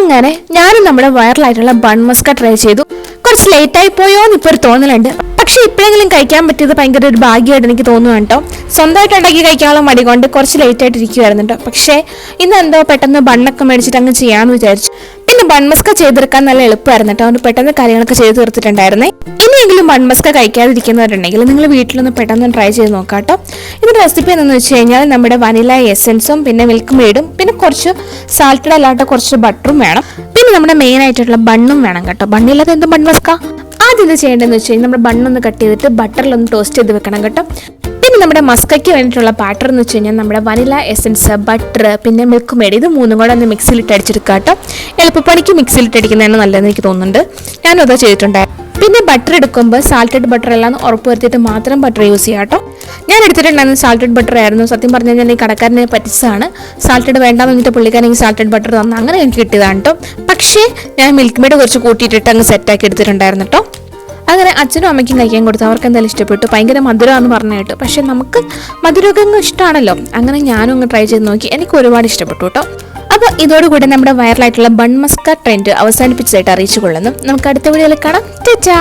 അങ്ങനെ ഞാനും നമ്മുടെ വൈറലായിട്ടുള്ള ബൺ മസ്ക ട്രൈ ചെയ്തു. കുറച്ച് ലേറ്റ് ആയി പോയോന്ന് ഇപ്പൊ ഒരു തോന്നലുണ്ട്. പക്ഷെ ഇപ്പോഴെങ്കിലും കഴിക്കാൻ പറ്റിയത് ഭയങ്കര ഒരു ഭാഗ്യമായിട്ട് എനിക്ക് തോന്നുന്നു കേട്ടോ. സ്വന്തമായിട്ട് ഉണ്ടാക്കി കഴിക്കാനുള്ള മടി കൊണ്ട് കുറച്ച് ലേറ്റ് ആയിട്ട് ഇരിക്കുവായിരുന്നു കേട്ടോ. പക്ഷേ ഇന്ന് എന്തോ പെട്ടെന്ന് ബണ്ണൊക്കെ മേടിച്ചിട്ട് അങ്ങ് ചെയ്യാമെന്ന് വിചാരിച്ചു. പിന്നെ ബൺമസ്ക ചെയ്തെടുക്കാൻ നല്ല എളുപ്പമായിരുന്നു കേട്ടോ. അതുകൊണ്ട് പെട്ടെന്ന് കാര്യങ്ങളൊക്കെ ചെയ്ത് തീർത്തിട്ടുണ്ടായിരുന്നേ. ഇനിയെങ്കിലും ബൺമസ്ക കഴിക്കാതിരിക്കുന്നവരുണ്ടെങ്കിൽ നിങ്ങൾ വീട്ടിലൊന്ന് പെട്ടെന്ന് ട്രൈ ചെയ്ത് നോക്കാം കേട്ടോ. ഇതിന്റെ റെസിപ്പി എന്താണെന്ന് വെച്ച് കഴിഞ്ഞാൽ നമ്മുടെ വനില എസൻസും പിന്നെ മിൽക്ക് മെയ്ഡും പിന്നെ കുറച്ച് സാൾട്ടഡ് അല്ലാത്ത കുറച്ച് ബട്ടറും വേണം. പിന്നെ നമ്മുടെ മെയിൻ ആയിട്ടുള്ള ബണ്ണും വേണം കേട്ടോ. ബണ്ണില്ലാതെ എന്തും ബൺമസ്ക. ആദ്യം ഇത് ചെയ്യേണ്ടതെന്ന് വെച്ച് കഴിഞ്ഞാൽ നമ്മുടെ ബണ്ണൊന്ന് കട്ട് ചെയ്തിട്ട് ബട്ടറിലൊന്ന് ടോസ്റ്റ് ചെയ്ത് വെക്കണം കേട്ടോ. പിന്നെ നമ്മുടെ മസ്കയ്ക്ക് വേണ്ടിയിട്ടുള്ള ബാറ്റർ എന്ന് വെച്ച് കഴിഞ്ഞാൽ നമ്മുടെ വനില എസൻസ്, ബട്ടർ പിന്നെ മിൽക്ക് മെയ്ഡ് ഇത് മൂന്നും കൂടെ ഒന്ന് മിക്സിയിലിട്ട് അടിച്ചെടുക്കുക കേട്ടോ. എളുപ്പപ്പണിക്ക് മിക്സിയിലിട്ട് അടിക്കുന്നതാണ് നല്ലതെന്ന് എനിക്ക് തോന്നുന്നുണ്ട്. ഞാനും അത് ചെയ്തിട്ടുണ്ടായിരുന്നു. പിന്നെ ബട്ടർ എടുക്കുമ്പോൾ സാൾട്ടഡ് ബട്ടർ എല്ലാം ഉറപ്പ് വരുത്തിയിട്ട് മാത്രം ബട്ടർ യൂസ് ചെയ്യാം കേട്ടോ. ഞാൻ എടുത്തിട്ടുണ്ടായിരുന്നു സാൾട്ടഡ് ബട്ടർ ആയിരുന്നു. സത്യം പറഞ്ഞു കഴിഞ്ഞാൽ ഈ കടക്കാരനെ പറ്റിച്ചതാണ്. സാൾട്ടഡ് വേണ്ടാന്ന് പറഞ്ഞിട്ട് പുള്ളിക്കാരൻ എനിക്ക് സാൾട്ടഡ് ബട്ടർ തന്നു. അങ്ങനെ എനിക്ക് കിട്ടിയതാണ് കേട്ടോ. പക്ഷേ ഞാൻ മിൽക്ക് മെയ്ഡ് കുറച്ച് കൂട്ടിയിട്ടിട്ട് അങ്ങ് സെറ്റാക്കി എടുത്തിട്ടുണ്ടായിരുന്നു കേട്ടോ. അങ്ങനെ അച്ഛനും അമ്മയ്ക്കും കഴിക്കാൻ കൊടുത്തു. അവർക്ക് എന്തായാലും ഇഷ്ടപ്പെട്ടു. ഭയങ്കര മധുരമാണെന്ന് പറഞ്ഞു കേട്ടു. പക്ഷെ നമുക്ക് മധുരമൊക്കെ ഇഷ്ടമാണല്ലോ. അങ്ങനെ ഞാനും അങ്ങ് ട്രൈ ചെയ്ത് നോക്കി. എനിക്ക് ഒരുപാട് ഇഷ്ടപ്പെട്ടു കേട്ടോ. അപ്പോൾ ഇതോടുകൂടി നമ്മുടെ വൈറലായിട്ടുള്ള ബൺ മസ്ക ട്രെൻഡ് അവസാനിപ്പിച്ചതായിട്ട് അറിയിച്ചു കൊള്ളുന്നു. നമുക്ക് അടുത്ത വീഡിയോയിൽ കാണാം. ടാറ്റാ.